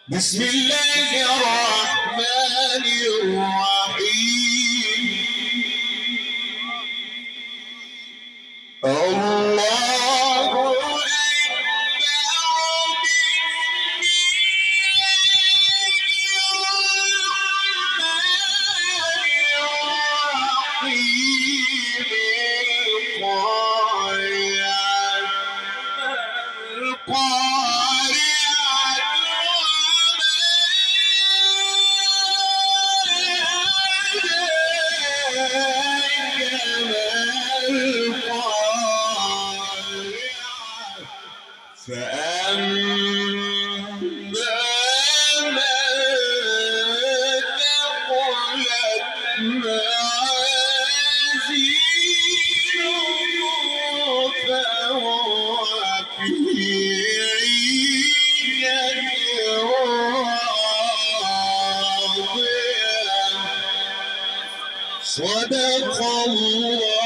بسم الله الرحمن الرحيم. الله أكبر. فأما من ثقلت موازينه فهو في عيشة راضية. صدق الله.